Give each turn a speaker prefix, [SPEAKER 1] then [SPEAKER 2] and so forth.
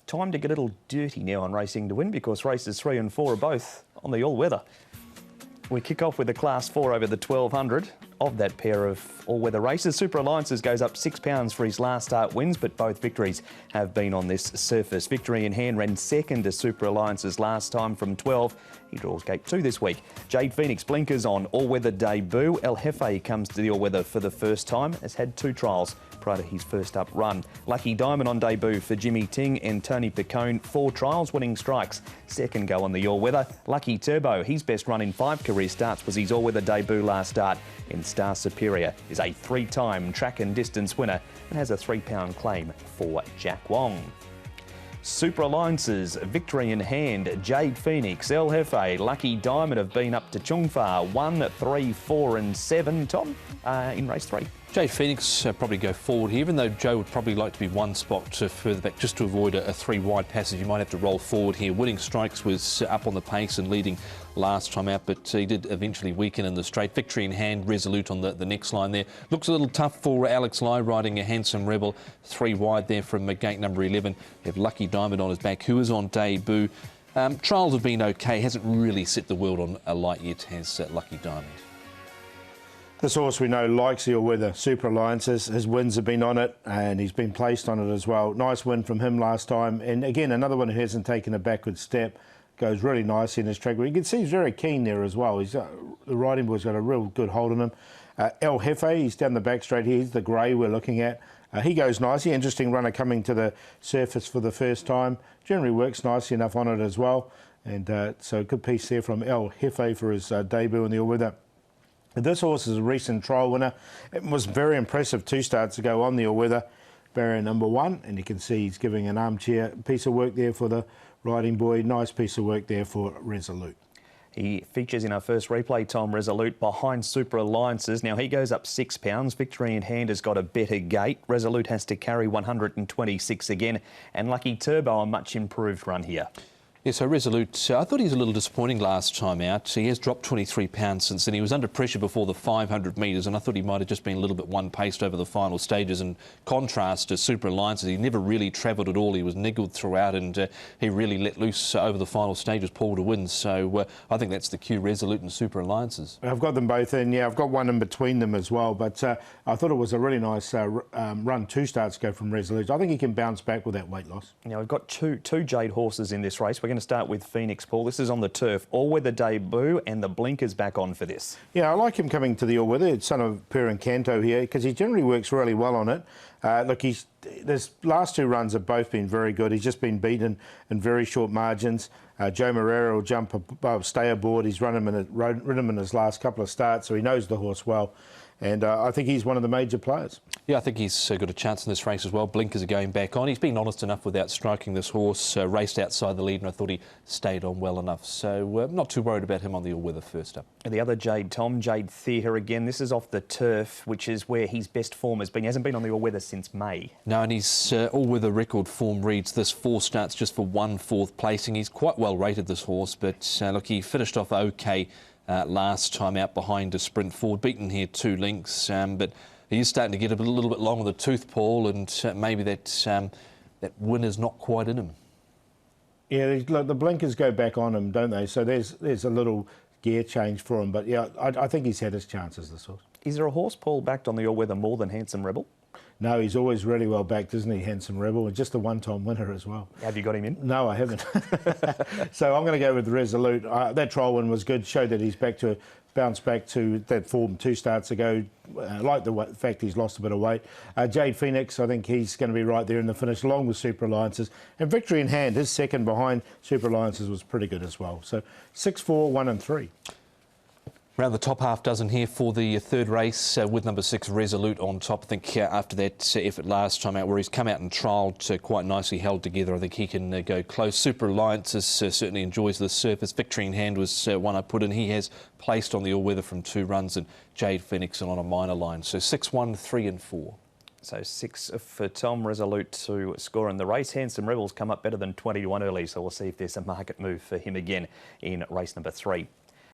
[SPEAKER 1] time to get a little dirty now on Racing to Win, because races 3 and 4 are both on the all-weather. We kick off with the Class 4 over the 1200 of that pair of all-weather races. Super Alliances goes up £6 for his last start wins, but both victories have been on this surface. Victory in Hand ran second to Super Alliances last time from 12. He draws gate 2 this week. Jade Phoenix blinkers on all-weather debut. El Jefe comes to the all-weather for the first time, has had 2 trials prior to his first up run. Lucky Diamond on debut for Jimmy Ting and Tony Picone, 4 trials, winning strikes. Second go on the all-weather. Lucky Turbo, his best run in 5 career starts was his all-weather debut last start. And Star Superior is a 3-time track and distance winner and has a £3 claim for Jack Wong. Super Alliances, victory in hand. Jade Phoenix, El Jefe, Lucky Diamond have been up to Chungfa 1, 3, 4 and 7. Tom, in race 3.
[SPEAKER 2] Jade Phoenix probably go forward here, even though Joe would probably like to be 1 spot further back just to avoid a 3-wide passage. You might have to roll forward here. Winning strikes was up on the pace and leading last time out, but he did eventually weaken in the straight. Victory in Hand, resolute on the next line there. Looks a little tough for Alex Lai riding a Handsome Rebel. 3 wide there from gate number 11. You have Lucky Diamond on his back, who is on debut. Trials have been okay. Hasn't really set the world on a light yet, has Lucky Diamond.
[SPEAKER 3] This horse we know likes the all-weather. Super Alliances, his wins have been on it and he's been placed on it as well. Nice win from him last time, and again another one who hasn't taken a backward step. Goes really nicely in his track. You can see he's very keen there as well. The riding boy's got a real good hold on him. El Jefe, he's down the back straight here. He's the grey we're looking at. He goes nicely. Interesting runner coming to the surface for the first time. Generally works nicely enough on it as well. And so a good piece there from El Jefe for his debut in the all-weather. This horse is a recent trial winner. It was very impressive 2 starts ago on the all-weather. Barrier number 1, and you can see he's giving an armchair piece of work there for the riding boy. Nice piece of work there for Resolute.
[SPEAKER 1] He features in our first replay, Tom, Resolute, behind Super Alliances. Now he goes up £6. Victory in Hand has got a better gate. Resolute has to carry 126 again. And Lucky Turbo, a much improved run here.
[SPEAKER 2] Yeah, so Resolute, I thought he was a little disappointing last time out. He has dropped 23 pounds since then. He was under pressure before the 500 metres, and I thought he might have just been a little bit one-paced over the final stages. In contrast to Super Alliances, he never really travelled at all. He was niggled throughout, and he really let loose over the final stages, Paul, to win. So I think that's the cue, Resolute and Super Alliances.
[SPEAKER 3] I've got them both in, yeah. I've got one in between them as well, but I thought it was a really nice run. 2 starts ago from Resolute. I think he can bounce back with that weight loss.
[SPEAKER 1] Now we've got two Jade horses in this race. We're going to start with Phoenix, Paul. This is on the turf, all-weather debut, and the blinkers back on for this.
[SPEAKER 3] Yeah, I like him coming to the all-weather. It's son of Per and Canto here, because he generally works really well on it. Look, his last 2 runs have both been very good. He's just been beaten in very short margins. Joe Moreira will jump above, stay aboard. He's ridden him in his last couple of starts, so he knows the horse well. And I think he's one of the major players.
[SPEAKER 2] Yeah, I think he's got a chance in this race as well. Blinkers are going back on. He's been honest enough without striking this horse. Raced outside the lead, and I thought he stayed on well enough. So I'm not too worried about him on the all-weather first up.
[SPEAKER 1] And the other Jade, Tom, Jade Theatre again. This is off the turf, which is where his best form has been. He hasn't been on the all-weather since May.
[SPEAKER 2] No, and his all-weather record form reads this 4 starts just for 1 4th placing. He's quite well rated, this horse, but look, he finished off okay last time out behind a sprint forward, beaten here 2 lengths, but he is starting to get a little bit long on the tooth, Paul, and maybe that win is not quite in him.
[SPEAKER 3] Yeah, look, the blinkers go back on him, don't they? So there's a little gear change for him, but yeah, I think he's had his chances, this horse.
[SPEAKER 1] Is there a horse, Paul, backed on the all-weather more than Handsome Rebel?
[SPEAKER 3] No, he's always really well backed, isn't he, Handsome Rebel? And just a 1-time winner as well.
[SPEAKER 1] Have you got him in?
[SPEAKER 3] No, I haven't. So I'm going to go with Resolute. That trial win was good, showed that he's bounced back to that form 2 starts ago. I like the fact he's lost a bit of weight. Jade Phoenix, I think he's going to be right there in the finish, along with Super Alliances. And Victory in Hand, his second behind Super Alliances, was pretty good as well. So 6, 4, 1 and 3.
[SPEAKER 2] Around the top half dozen here for the 3rd race with number 6 Resolute on top. I think after that effort last time out where he's come out and trialled quite nicely, held together, I think he can go close. Super Alliances certainly enjoys the surface. Victory in Hand was one I put in. He has placed on the all-weather from 2 runs, and Jade Phoenix on a minor line. So 6, 1, 3 and 4.
[SPEAKER 1] So 6 for Tom, Resolute to score in the race. Handsome Rebels come up better than 20 to 1 early, so we'll see if there's a market move for him again in race number 3.